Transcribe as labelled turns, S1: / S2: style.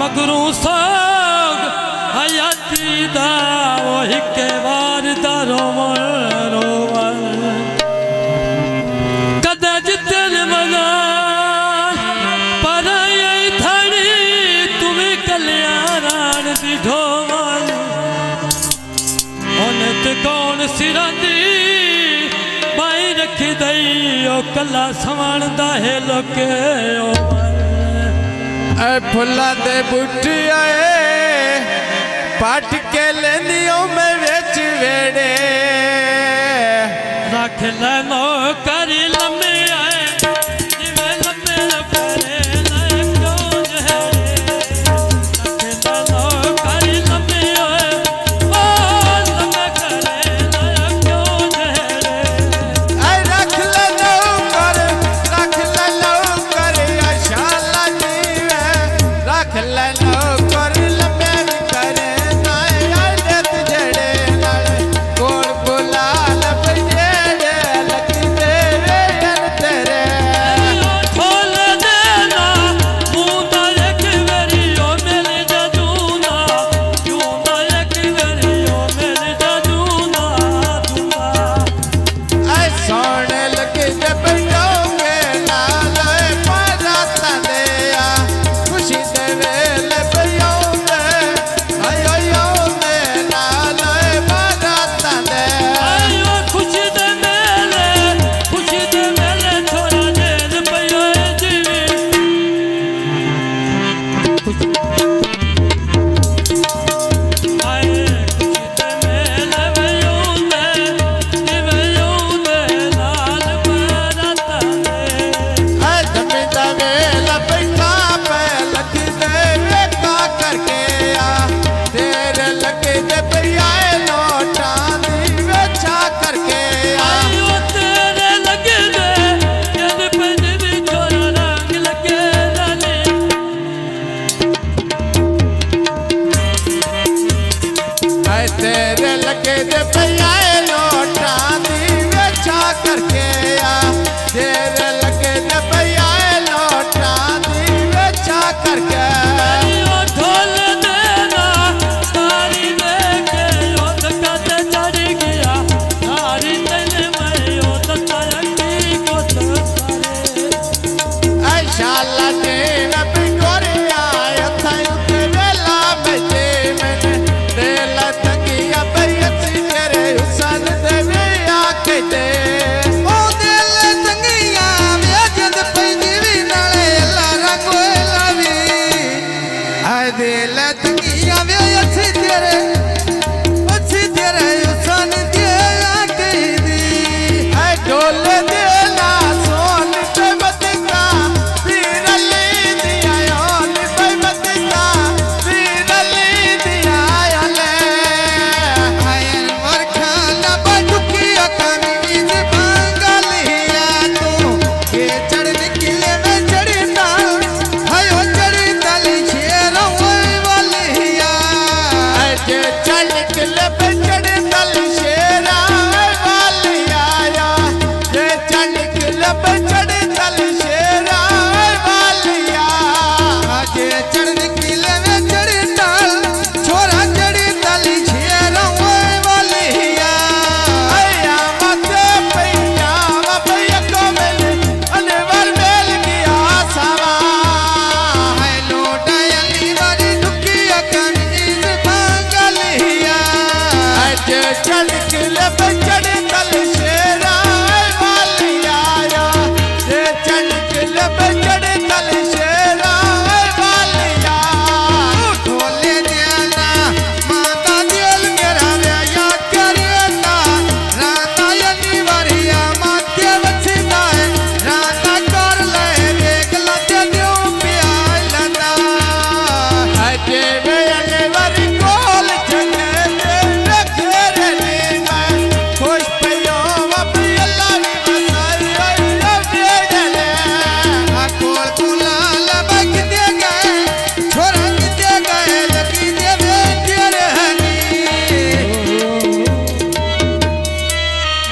S1: मगरू सग हयाती दा वही के वार दा रोवन रोवन कदे जितन मना पर ये थड़ी तुम्हें कल्याण दी ढोवन उन्हें कौन सिरंदी बाई रखी दई ओ कला सवण दा है लोके ओ
S2: फुला दे बूटी आए पट के लेंदियों में वेच वेड़े
S1: रख लो करी लम्बे आए जिवे लम्बे करे न क्यों जहरे रख लो करी लम्बे आए ओ लम्बे करे न क्यों जहरे
S2: रख लो कर आशाला जीवे रख लो कर लम्बे करे ना आदत जड़े नाल कोल बुला लब जेड़े लगी तेरे तेरे
S1: खोल देना मुंदा एक वेरी ओ मिल जदूना जूना एक वेरी ओ मिल जदूना दूना
S2: सोने लगे जब जाओगे नाल पारात दे खुशी दे वेले बयोगे आयो दे नाल पारात दे
S1: आयो खुशी दे मेले थोड़ा देर पयो जीवी आए खुशी दे मेले बयो दे लाल बराता दे
S2: जमी दा वेला बैठा पे लगी दे वेका करके तेरे लगे दे बयाए नोटा दी वेचा करके
S1: आयो तेरे लगे दे जब पंजवी छोरा रंग लगे डाले
S2: तेरे लगे दे बयाए नोटा दी वेचा करके तेरे लगे दे बयाए नोटा दी वेचा करके
S1: आयो ढोल देना तारी लेके ओ तकते चढ़ गया तारी तले मैं ओ तकती को सारे
S2: शाला देव बिगोरिया थाई उते वेला बजे मैंने देला तंगिया बयसी तेरे हुसन देवे आके दे ओ देला तंगिया वेजद पैजीवी नाले अल्लाह रंगो लावी आ देला तंगिया वेसी तेरे हुसन दे आके दी आ ढोल देला सोन पे बदका पीरली दिया योन पे बदका पीरली दिया योले आयन वरखाना बटुकी कमीज बंगलिया तू के चढ़ निकले में चढ़ता हयो चढ़ता ले शेर वलिया जे चढ़ निकले